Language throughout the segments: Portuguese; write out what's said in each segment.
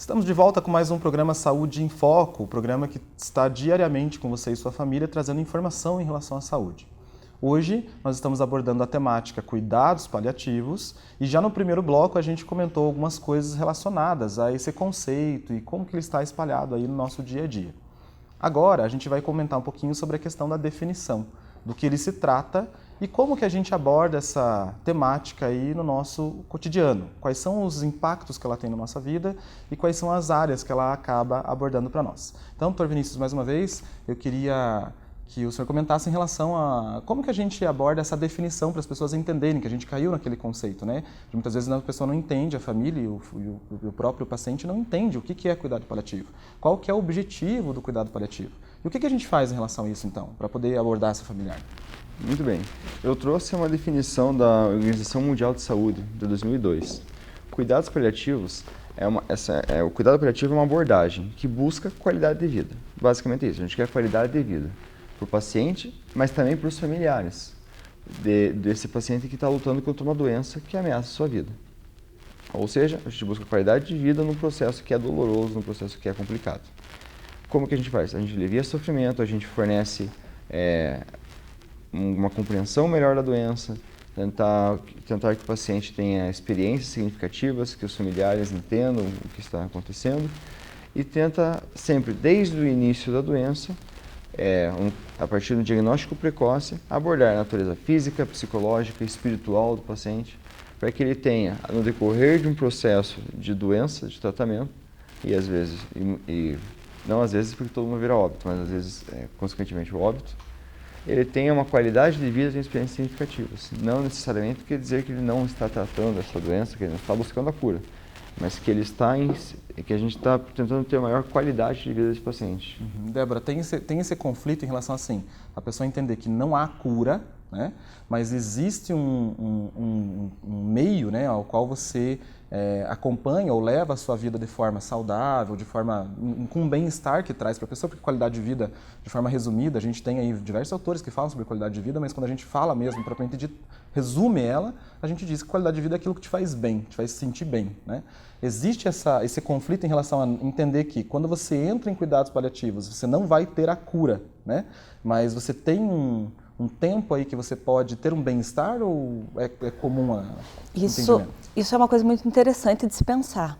Estamos de volta com mais um programa Saúde em Foco, o programa que está diariamente com você e sua família trazendo informação em relação à saúde. Hoje nós estamos abordando a temática cuidados paliativos e já no primeiro bloco a gente comentou algumas coisas relacionadas a esse conceito e como que ele está espalhado aí no nosso dia a dia. Agora a gente vai comentar um pouquinho sobre a questão da definição, do que ele se trata e como que a gente aborda essa temática aí no nosso cotidiano. Quais são os impactos que ela tem na nossa vida e quais são as áreas que ela acaba abordando para nós. Então, Dr. Vinícius, mais uma vez, eu queria que o senhor comentasse em relação a como que a gente aborda essa definição para as pessoas entenderem que a gente caiu naquele conceito, né? Muitas vezes a pessoa não entende, a família e o próprio paciente não entende o que é cuidado paliativo, qual que é o objetivo do cuidado paliativo. E o que a gente faz em relação a isso, então, para poder abordar essa familiar? Muito bem. Eu trouxe uma definição da Organização Mundial de Saúde, de 2002. Cuidados paliativos, o cuidado paliativo é uma abordagem que busca qualidade de vida. Basicamente isso, a gente quer qualidade de vida para o paciente, mas também para os familiares desse paciente que está lutando contra uma doença que ameaça a sua vida. Ou seja, a gente busca qualidade de vida num processo que é doloroso, num processo que é complicado. Como que a gente faz? A gente alivia sofrimento, a gente fornece uma compreensão melhor da doença, tentar que o paciente tenha experiências significativas, que os familiares entendam o que está acontecendo e tenta sempre, desde o início da doença, a partir do diagnóstico precoce, abordar a natureza física, psicológica e espiritual do paciente, para que ele tenha, no decorrer de um processo de doença, de tratamento, e às vezes, não às vezes porque todo mundo vira óbito, mas às vezes, consequentemente, o óbito, ele tenha uma qualidade de vida e experiências significativas. Não necessariamente quer dizer que ele não está tratando essa doença, que ele não está buscando a cura, mas que que a gente está tentando ter a maior qualidade de vida desse paciente. Débora, tem esse conflito em relação assim, a pessoa entender que não há cura, né, mas existe um meio, né, ao qual você acompanha ou leva a sua vida de forma saudável, com um bem-estar que traz para a pessoa, porque qualidade de vida, de forma resumida, a gente tem aí diversos autores que falam sobre qualidade de vida, mas quando a gente fala mesmo, propriamente dito, resume ela, a gente diz que qualidade de vida é aquilo que te faz bem, te faz se sentir bem, né? Existe esse conflito em relação a entender que quando você entra em cuidados paliativos, você não vai ter a cura, né? Mas você tem um tempo aí que você pode ter um bem-estar ou é comum Isso é uma coisa muito interessante de se pensar.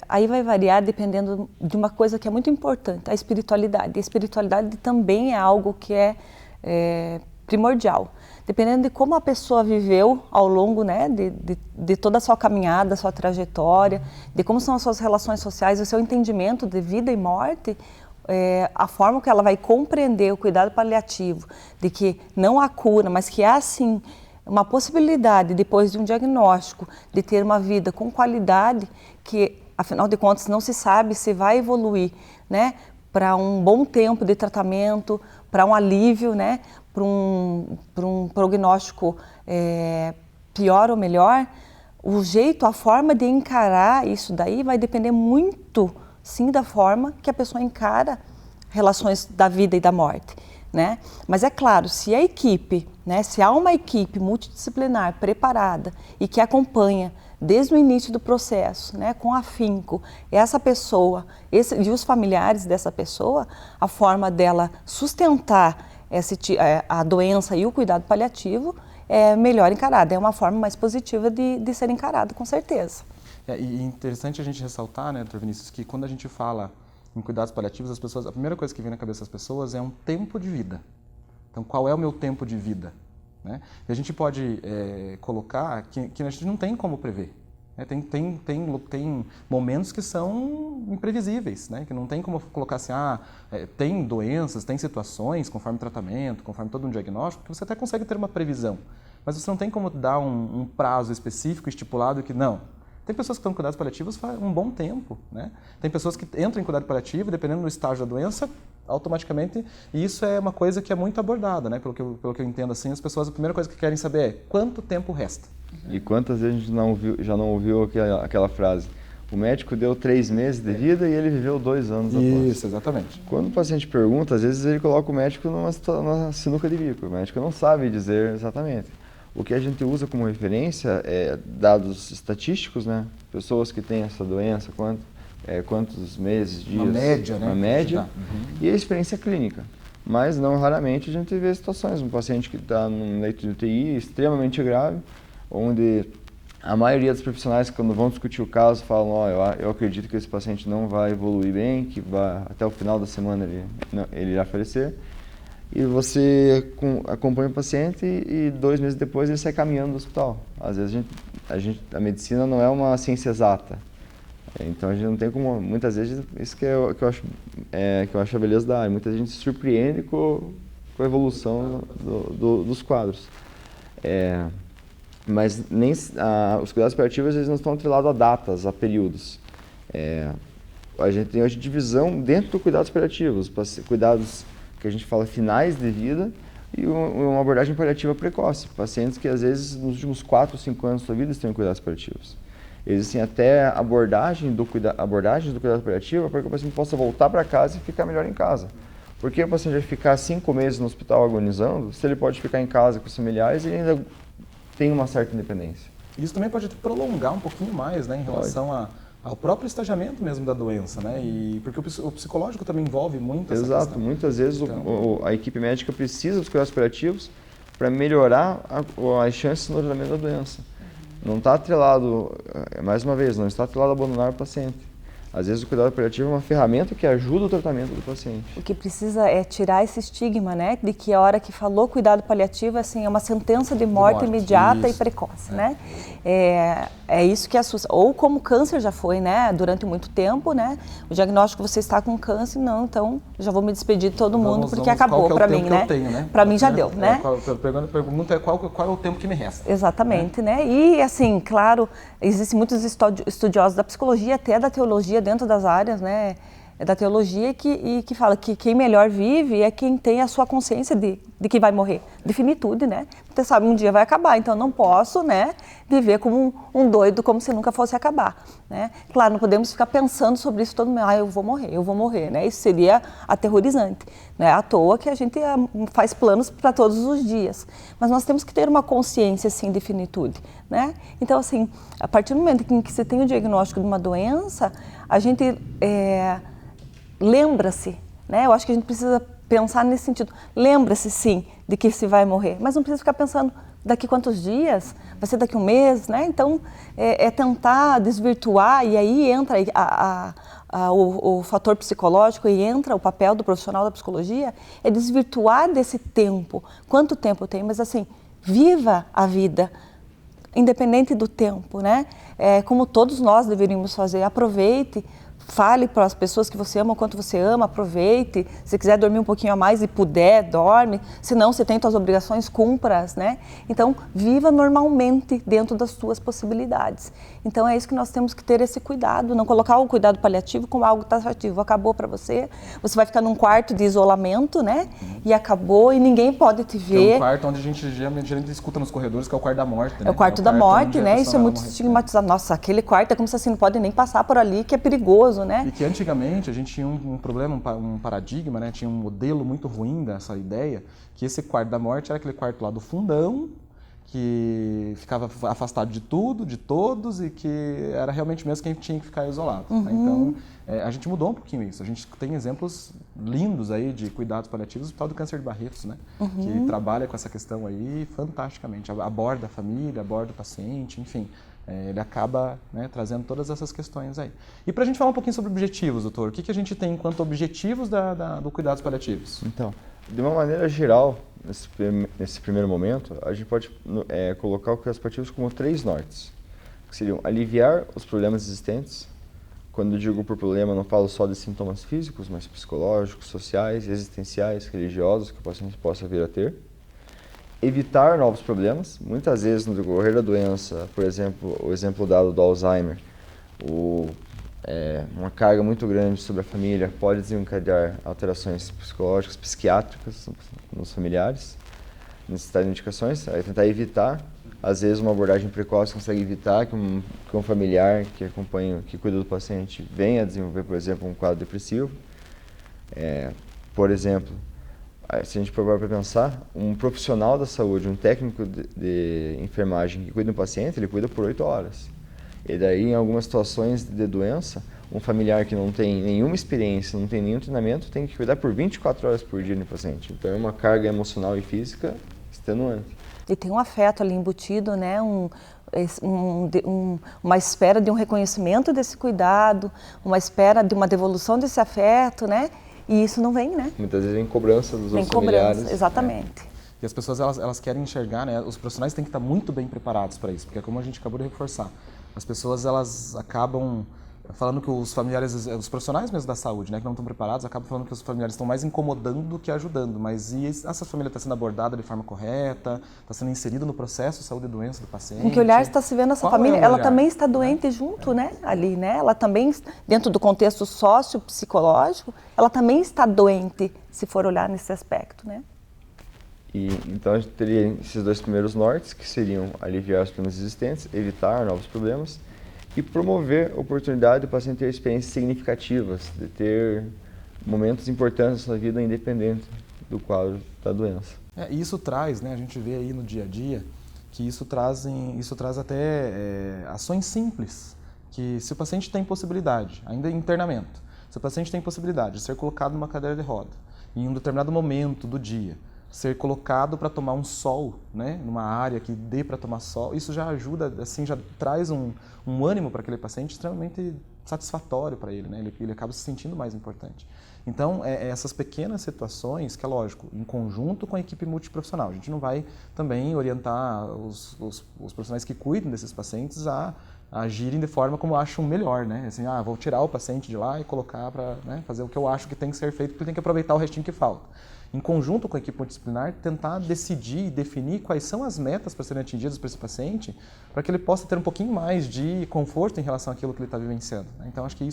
Aí vai variar dependendo de uma coisa que é muito importante, a espiritualidade. A espiritualidade também é algo que é primordial. Dependendo de como a pessoa viveu ao longo, né, de toda a sua caminhada, sua trajetória, de como são as suas relações sociais, o seu entendimento de vida e morte, a forma que ela vai compreender o cuidado paliativo, de que não há cura, mas que há sim uma possibilidade, depois de um diagnóstico, de ter uma vida com qualidade, que afinal de contas não se sabe se vai evoluir, né, para um bom tempo de tratamento, para um alívio, né, para um prognóstico pior ou melhor. O jeito, a forma de encarar isso daí vai depender muito, sim, da forma que a pessoa encara relações da vida e da morte, né? Mas é claro, se a equipe, né, se há uma equipe multidisciplinar preparada e que acompanha desde o início do processo, né, com afinco, essa pessoa e os familiares dessa pessoa, a forma dela sustentar a doença e o cuidado paliativo é melhor encarada, é uma forma mais positiva de ser encarada, com certeza. E interessante a gente ressaltar, né, Dr. Vinícius, que quando a gente fala em cuidados paliativos, a primeira coisa que vem na cabeça das pessoas é um tempo de vida. Então, qual é o meu tempo de vida? Né? E a gente pode colocar que a gente não tem como prever. Né? Tem momentos que são imprevisíveis, né? Que não tem como colocar assim, tem doenças, tem situações, conforme tratamento, conforme todo um diagnóstico, que você até consegue ter uma previsão. Mas você não tem como dar um prazo específico, estipulado, que não. Tem pessoas que estão em cuidados paliativos faz um bom tempo, né? Tem pessoas que entram em cuidado paliativo, dependendo do estágio da doença, automaticamente, e isso é uma coisa que é muito abordada, né? Pelo que eu entendo, assim, as pessoas, a primeira coisa que querem saber é quanto tempo resta. E quantas vezes a gente já não ouviu aquela frase? O médico deu 3 meses de vida e ele viveu 2 anos após. Isso, exatamente. Quando o paciente pergunta, às vezes ele coloca o médico numa sinuca de bico. O médico não sabe dizer exatamente. O que a gente usa como referência é dados estatísticos, né? Pessoas que têm essa doença, quantos meses, dias? Uma média, né? Uma média. E a experiência clínica. Mas não raramente a gente vê situações, um paciente que está num leito de UTI extremamente grave, onde a maioria dos profissionais, quando vão discutir o caso, falam: eu acredito que esse paciente não vai evoluir bem, que até o final da semana ele irá falecer. E você acompanha o paciente e 2 meses depois ele sai caminhando do hospital. Às vezes a medicina não é uma ciência exata. Então a gente não tem como, muitas vezes, isso que eu acho a beleza da área, muita gente se surpreende com a evolução dos quadros. Mas os cuidados paliativos eles não estão atrelados a datas, a períodos. A gente tem hoje divisão dentro do cuidados paliativos, cuidados que a gente fala finais de vida e uma abordagem paliativa precoce. Pacientes que às vezes nos últimos 4 ou 5 anos da sua vida estão em cuidados paliativos. Existem até abordagens do cuidado paliativo para que o paciente possa voltar para casa e ficar melhor em casa. Porque o paciente vai ficar 5 meses no hospital agonizando, se ele pode ficar em casa com os familiares, ele ainda tem uma certa independência. Isso também pode prolongar um pouquinho mais, né, em relação ao próprio estagiamento mesmo da doença, né? Porque o psicológico também envolve muito essa Exato, questão. muitas vezes a equipe médica precisa dos cuidados paliativos para melhorar as chances no tratamento da doença. Não está atrelado, mais uma vez, não está atrelado a abandonar o paciente. Às vezes o cuidado paliativo é uma ferramenta que ajuda o tratamento do paciente. O que precisa é tirar esse estigma, né, de que a hora que falou cuidado paliativo assim, é uma sentença de morte imediata e precoce, né? É isso que assusta. Ou como câncer já foi, né, durante muito tempo, né? O diagnóstico você está com câncer, não, então já vou me despedir de todo mundo porque acabou para mim, né? Para mim já deu, né? A pergunta é qual é o tempo que me resta. Exatamente, né? E assim, claro, existem muitos estudiosos da psicologia, até da teologia dentro das áreas, né? Da teologia que fala que quem melhor vive é quem tem a sua consciência de que vai morrer, de finitude, né? Você sabe, um dia vai acabar, então não posso, né, viver como um doido, como se nunca fosse acabar, né? Claro, não podemos ficar pensando sobre isso todo mundo, eu vou morrer, né? Isso seria aterrorizante, né? À toa que a gente faz planos para todos os dias, mas nós temos que ter uma consciência, assim, de finitude, né? Então, assim, a partir do momento em que você tem o diagnóstico de uma doença, a gente lembra-se, né? Eu acho que a gente precisa pensar nesse sentido. Lembra-se, sim, de que se vai morrer, mas não precisa ficar pensando daqui quantos dias, vai ser daqui um mês, né? Então, é tentar desvirtuar, e aí entra o fator psicológico e entra o papel do profissional da psicologia, é desvirtuar desse tempo. Quanto tempo tem? Mas assim, viva a vida, independente do tempo, né? Como todos nós deveríamos fazer, aproveite, fale para as pessoas que você ama o quanto você ama, aproveite. Se quiser dormir um pouquinho a mais e puder, dorme. Se não, você tem suas obrigações, cumpra-as, né? Então, viva normalmente dentro das suas possibilidades. Então, é isso que nós temos que ter esse cuidado, não colocar o cuidado paliativo como algo taxativo. Acabou para você, você vai ficar num quarto de isolamento, né? E acabou, e ninguém pode te ver. É um quarto onde a gente geralmente escuta nos corredores, que é o quarto da morte, né? É o quarto da morte, né? Isso é muito estigmatizado. Nossa, aquele quarto é como se assim, não pode nem passar por ali, que é perigoso, né? E que antigamente a gente tinha um problema, um paradigma, né? Tinha um modelo muito ruim dessa ideia, que esse quarto da morte era aquele quarto lá do fundão, que ficava afastado de tudo, de todos, e que era realmente mesmo quem tinha que ficar isolado. Né? Então, a gente mudou um pouquinho isso. A gente tem exemplos lindos aí de cuidados paliativos, o tal do câncer de Barretos, né? Que trabalha com essa questão aí fantasticamente. Aborda a família, aborda o paciente, enfim. Ele acaba, né, trazendo todas essas questões aí. E para a gente falar um pouquinho sobre objetivos, doutor, o que a gente tem enquanto objetivos do cuidados paliativos? Então, de uma maneira geral, nesse primeiro momento, a gente pode colocar os cuidados paliativos como 3 nortes, que seriam aliviar os problemas existentes. Quando eu digo por problema, não falo só de sintomas físicos, mas psicológicos, sociais, existenciais, religiosos que o paciente possa vir a ter. Evitar novos problemas. Muitas vezes no decorrer da doença, por exemplo, o exemplo dado do Alzheimer, uma carga muito grande sobre a família pode desencadear alterações psicológicas, psiquiátricas nos familiares, necessitar de indicações, aí tentar evitar. Às vezes uma abordagem precoce consegue evitar que um familiar que acompanha, que cuida do paciente venha a desenvolver, por exemplo, um quadro depressivo. Por exemplo, se a gente for para pensar, um profissional da saúde, um técnico de enfermagem que cuida do paciente, ele cuida por 8 horas. E daí, em algumas situações de doença, um familiar que não tem nenhuma experiência, não tem nenhum treinamento, tem que cuidar por 24 horas por dia do paciente. Então é uma carga emocional e física extenuante. E tem um afeto ali embutido, né? Uma espera de um reconhecimento desse cuidado, uma espera de uma devolução desse afeto, né? E isso não vem, né? Muitas vezes vem cobrança dos outros cobrança, familiares. exatamente. E as pessoas, elas querem enxergar, né? Os profissionais têm que estar muito bem preparados para isso, porque é como a gente acabou de reforçar. As pessoas, elas acabam falando que os familiares, os profissionais mesmo da saúde, né, que não estão preparados, acabam falando que os familiares estão mais incomodando do que ajudando. Mas e essa família está sendo abordada de forma correta? Está sendo inserida no processo de saúde e doença do paciente? Com que olhar está se vendo essa Qual família? é o Ela olhar? também está doente junto, né? Ali, né? Ela também, dentro do contexto sócio-psicológico, ela também está doente, se for olhar nesse aspecto, né? E, então a gente teria esses dois primeiros nortes, que seriam aliviar os problemas existentes, evitar novos problemas e promover a oportunidade do paciente ter experiências significativas, de ter momentos importantes na sua vida independente do quadro da doença. E isso traz, né, a gente vê aí no dia a dia, que isso traz até ações simples, que se o paciente tem possibilidade, ainda em internamento, se o paciente tem possibilidade de ser colocado numa cadeira de roda, em um determinado momento do dia, ser colocado para tomar um sol, né, numa área que dê para tomar sol, isso já ajuda, assim, já traz um ânimo para aquele paciente extremamente satisfatório para ele, né, ele acaba se sentindo mais importante. Então, essas pequenas situações, que é lógico, em conjunto com a equipe multiprofissional, a gente não vai também orientar os profissionais que cuidam desses pacientes a agirem de forma como acham melhor, né, assim, vou tirar o paciente de lá e colocar para, né, fazer o que eu acho que tem que ser feito, porque tem que aproveitar o restinho que falta. Em conjunto com a equipe multidisciplinar, tentar decidir e definir quais são as metas para serem atingidas por esse paciente, para que ele possa ter um pouquinho mais de conforto em relação àquilo que ele está vivenciando. Então, acho que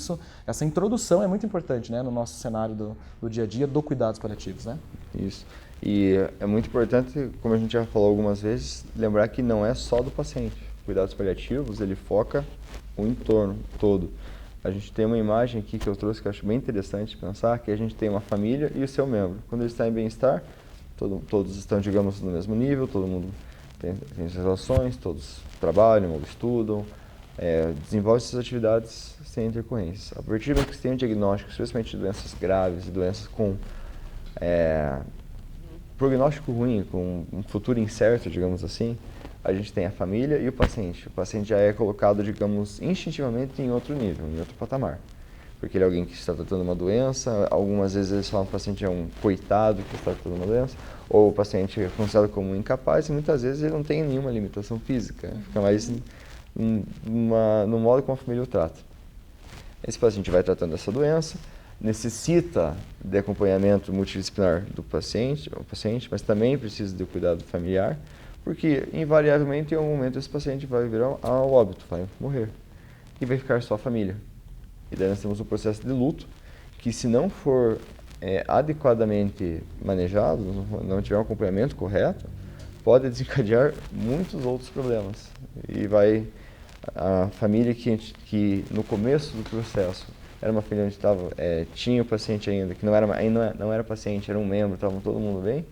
essa introdução é muito importante, né, no nosso cenário do dia a dia do cuidados paliativos, né? Isso. E é muito importante, como a gente já falou algumas vezes, lembrar que não é só do paciente. Cuidados paliativos, ele foca o entorno todo. A gente tem uma imagem aqui que eu trouxe que eu acho bem interessante pensar, que a gente tem uma família e o seu membro. Quando ele está em bem-estar, todos estão, digamos, no mesmo nível, todo mundo tem as relações, todos trabalham ou estudam, desenvolvem suas atividades sem intercorrências. A partir do momento que você tem um diagnóstico, especialmente de doenças graves, de doenças com prognóstico ruim, com um futuro incerto, digamos assim, a gente tem a família e o paciente. O paciente já é colocado, digamos, instintivamente em outro nível, em outro patamar. Porque ele é alguém que está tratando uma doença, algumas vezes eles falam que o paciente é um coitado que está tratando uma doença, ou o paciente é considerado como um incapaz, e muitas vezes ele não tem nenhuma limitação física, fica mais no modo como a família o trata. Esse paciente vai tratando essa doença, necessita de acompanhamento multidisciplinar do paciente, mas também precisa de cuidado familiar, porque, invariavelmente, em algum momento, esse paciente vai vir ao óbito, vai morrer. E vai ficar só a família. E daí nós temos um processo de luto, que se não for adequadamente manejado, não tiver um acompanhamento correto, pode desencadear muitos outros problemas. E a família que no começo do processo, era uma família onde tinha o paciente ainda, que não era paciente, era um membro, estava todo mundo bem,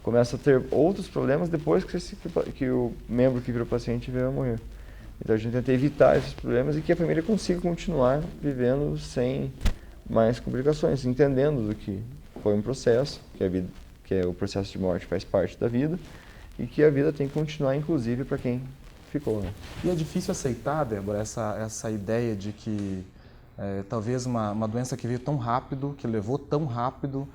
começa a ter outros problemas depois que o membro que virou paciente veio a morrer. Então a gente tenta evitar esses problemas e que a família consiga continuar vivendo sem mais complicações, entendendo do que foi um processo, que o processo de morte faz parte da vida e que a vida tem que continuar, inclusive, para quem ficou. Né? E é difícil aceitar, Débora, essa ideia de que talvez uma doença que veio tão rápido, que levou tão rápido,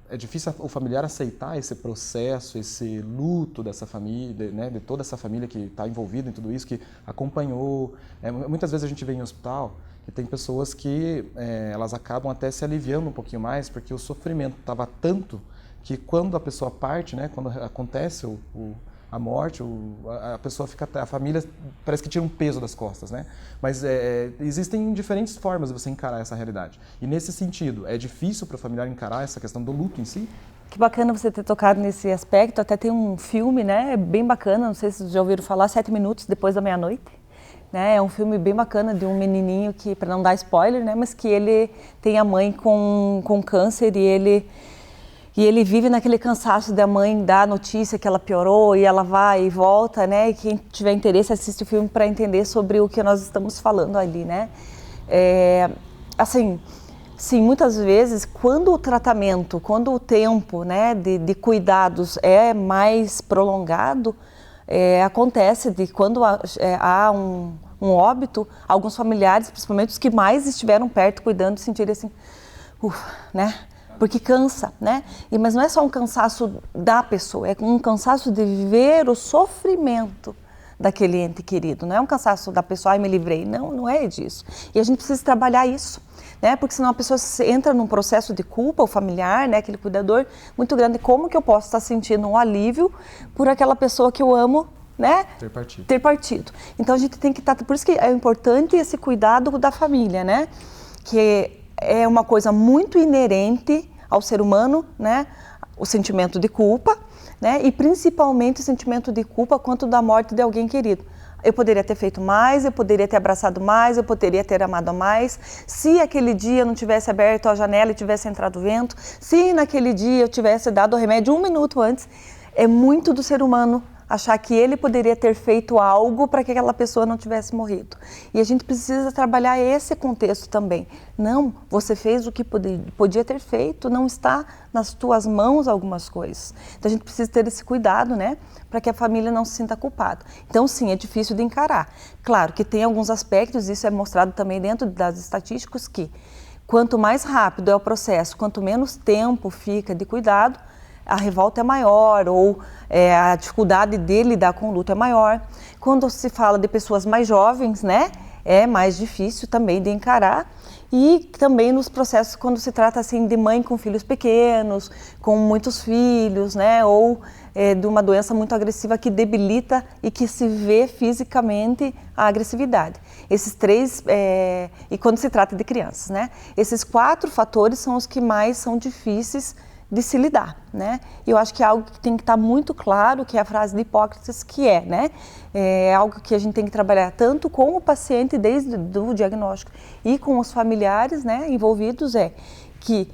é difícil o familiar aceitar esse processo, esse luto dessa família, né, de toda essa família que está envolvida em tudo isso, que acompanhou. Muitas vezes a gente vê em hospital que tem pessoas que elas acabam até se aliviando um pouquinho mais, porque o sofrimento estava tanto que quando a pessoa parte, né, quando acontece a morte, a família parece que tira um peso das costas, né? Mas existem diferentes formas de você encarar essa realidade. E nesse sentido, é difícil para o familiar encarar essa questão do luto em si? Que bacana você ter tocado nesse aspecto. Até tem um filme, né? Bem bacana, não sei se vocês já ouviram falar, 7 minutos depois da meia-noite. Né? É um filme bem bacana de um menininho que, para não dar spoiler, né? Mas que ele tem a mãe com câncer e ele vive naquele cansaço da mãe dar a notícia que ela piorou e ela vai e volta, né? E quem tiver interesse assiste o filme para entender sobre o que nós estamos falando ali, né? Assim, sim, muitas vezes, quando o tratamento, quando o tempo, né, de cuidados é mais prolongado, acontece de quando há um óbito, alguns familiares, principalmente os que mais estiveram perto cuidando, sentirem assim, né? Porque cansa, né? Mas não é só um cansaço da pessoa, é um cansaço de ver o sofrimento daquele ente querido, não é um cansaço da pessoa, ai, me livrei, não é disso. E a gente precisa trabalhar isso, né? Porque senão a pessoa entra num processo de culpa, o familiar, né, aquele cuidador, muito grande. Como que eu posso estar sentindo um alívio por aquela pessoa que eu amo, né? Ter partido. Então a gente tem que estar, por isso que é importante esse cuidado da família, né? Que é uma coisa muito inerente ao ser humano, né? O sentimento de culpa, né? E principalmente o sentimento de culpa quanto da morte de alguém querido. Eu poderia ter feito mais, eu poderia ter abraçado mais, eu poderia ter amado mais. Se aquele dia eu não tivesse aberto a janela e tivesse entrado vento, se naquele dia eu tivesse dado o remédio 1 minuto antes, é muito do ser humano achar que ele poderia ter feito algo para que aquela pessoa não tivesse morrido. E a gente precisa trabalhar esse contexto também. Não, você fez o que podia ter feito, não está nas tuas mãos algumas coisas. Então a gente precisa ter esse cuidado, né, para que a família não se sinta culpada. Então sim, é difícil de encarar. Claro que tem alguns aspectos, isso é mostrado também dentro das estatísticas, que quanto mais rápido é o processo, quanto menos tempo fica de cuidado, a revolta é maior, ou a dificuldade de lidar com o luto é maior. Quando se fala de pessoas mais jovens, né, é mais difícil também de encarar. E também nos processos quando se trata assim de mãe com filhos pequenos, com muitos filhos, né, ou de uma doença muito agressiva que debilita e que se vê fisicamente a agressividade. Esses 3, e quando se trata de crianças, né, esses 4 fatores são os que mais são difíceis de se lidar, né? E eu acho que é algo que tem que estar muito claro, que é a frase de Hipócrates, que né? É algo que a gente tem que trabalhar tanto com o paciente desde o diagnóstico e com os familiares, né, envolvidos, que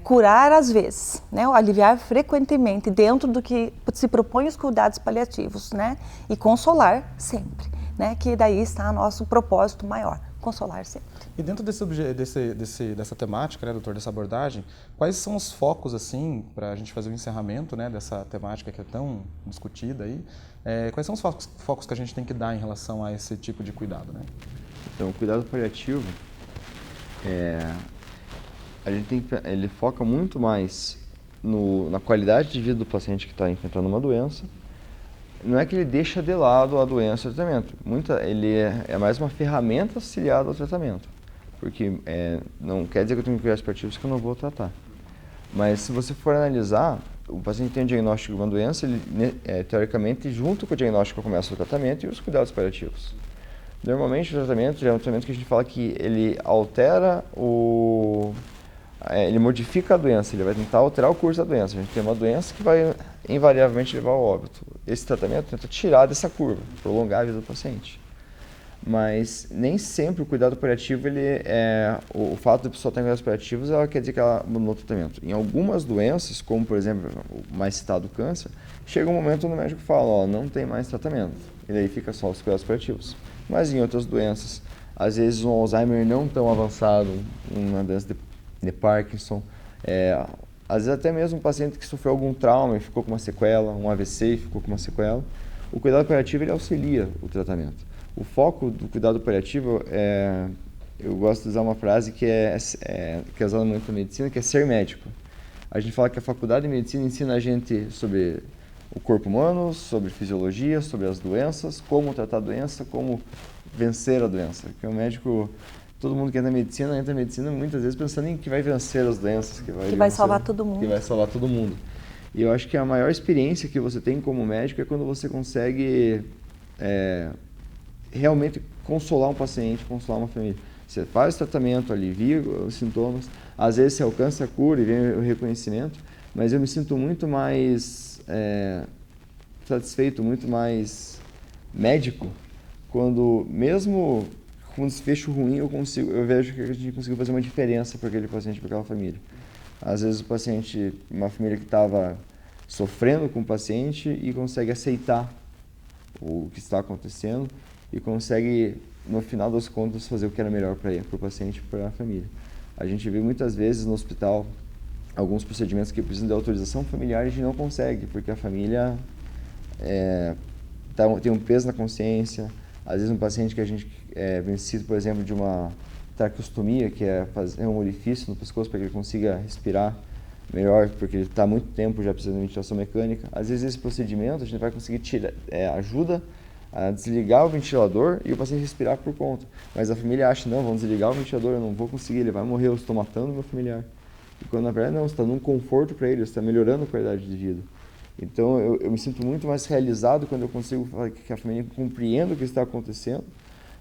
curar às vezes, né? Aliviar frequentemente dentro do que se propõe os cuidados paliativos, né? E consolar sempre, né? Que daí está o nosso propósito maior, consolar sempre. E dentro dessa temática, né, doutor, dessa abordagem, quais são os focos, assim, para a gente fazer o encerramento, né, dessa temática que é tão discutida aí? Quais são os focos que a gente tem que dar em relação a esse tipo de cuidado, né? Então, o cuidado paliativo, ele foca muito mais na qualidade de vida do paciente que está enfrentando uma doença. Não é que ele deixa de lado a doença e o tratamento. Ele é mais uma ferramenta auxiliada ao tratamento. Porque não quer dizer que eu tenho cuidados paliativos que eu não vou tratar. Mas se você for analisar, o paciente tem um diagnóstico de uma doença, ele, teoricamente, junto com o diagnóstico começa o tratamento e os cuidados paliativos. Normalmente o tratamento é um tratamento que a gente fala que ele altera ele modifica a doença, ele vai tentar alterar o curso da doença. A gente tem uma doença que vai invariavelmente levar ao óbito. Esse tratamento tenta tirar dessa curva, prolongar a vida do paciente. Mas nem sempre o cuidado paliativo, o fato de a pessoa ter cuidados paliativos, ela quer dizer que ela mudou o tratamento. Em algumas doenças, como por exemplo o mais citado câncer, chega um momento onde o médico fala, não tem mais tratamento, e daí fica só os cuidados paliativos. Mas em outras doenças, às vezes um Alzheimer não tão avançado, uma doença de Parkinson, às vezes até mesmo um paciente que sofreu algum trauma e ficou com uma sequela, um AVC e ficou com uma sequela, o cuidado paliativo ele auxilia o tratamento. O foco do cuidado paliativo eu gosto de usar uma frase que é usada muito na medicina, que é ser médico. A gente fala que a faculdade de medicina ensina a gente sobre o corpo humano, sobre fisiologia, sobre as doenças, como tratar a doença, como vencer a doença. Porque o médico, todo mundo que entra na medicina muitas vezes pensando em que vai vencer as doenças, que vai salvar todo mundo. Que vai salvar todo mundo. E eu acho que a maior experiência que você tem como médico é quando você consegue realmente consolar um paciente, consolar uma família. Você faz o tratamento, alivia os sintomas, às vezes você alcança a cura e vem o reconhecimento, mas eu me sinto muito mais satisfeito, muito mais médico, quando mesmo com um desfecho ruim eu vejo que a gente conseguiu fazer uma diferença para aquele paciente, para aquela família. Às vezes o paciente, uma família que estava sofrendo com o paciente e consegue aceitar o que está acontecendo, e consegue, no final das contas, fazer o que era melhor para o paciente e para a família. A gente vê muitas vezes no hospital alguns procedimentos que precisam de autorização familiar e a gente não consegue, porque a família tem um peso na consciência. Às vezes um paciente que a gente necessita, por exemplo, de uma traqueostomia, que é fazer um orifício no pescoço para que ele consiga respirar melhor, porque ele está há muito tempo já precisando de ventilação mecânica. Às vezes esse procedimento a gente vai conseguir ajuda a desligar o ventilador e o paciente respirar por conta. Mas a família acha, não, vamos desligar o ventilador, eu não vou conseguir, ele vai morrer, eu estou matando o meu familiar. E quando na verdade não, você está dando um conforto para ele, você está melhorando a qualidade de vida. Então eu me sinto muito mais realizado quando eu consigo falar que a família compreenda o que está acontecendo,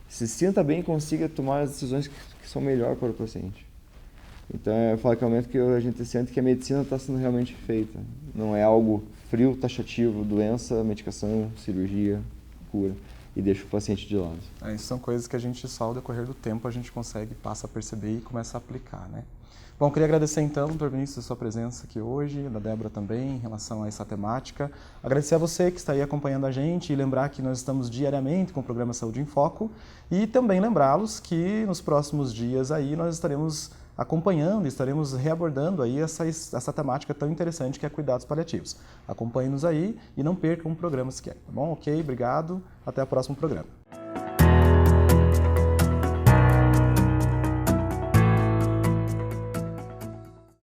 se sinta bem e consiga tomar as decisões que são melhores para o paciente. Então eu falo que é o momento que a gente sente que a medicina está sendo realmente feita. Não é algo frio, taxativo, doença, medicação, cirurgia, cura, e deixa o paciente de lado. Isso são coisas que a gente só ao decorrer do tempo a gente passa a perceber e começa a aplicar, né? Bom, queria agradecer então, Dr. Vinícius, a sua presença aqui hoje, da Débora também, em relação a essa temática. Agradecer a você que está aí acompanhando a gente e lembrar que nós estamos diariamente com o programa Saúde em Foco e também lembrá-los que nos próximos dias aí nós estaremos acompanhando, estaremos reabordando aí essa temática tão interessante que é cuidados paliativos. Acompanhe-nos aí e não percam um programa sequer, tá bom? Ok, obrigado, até o próximo programa.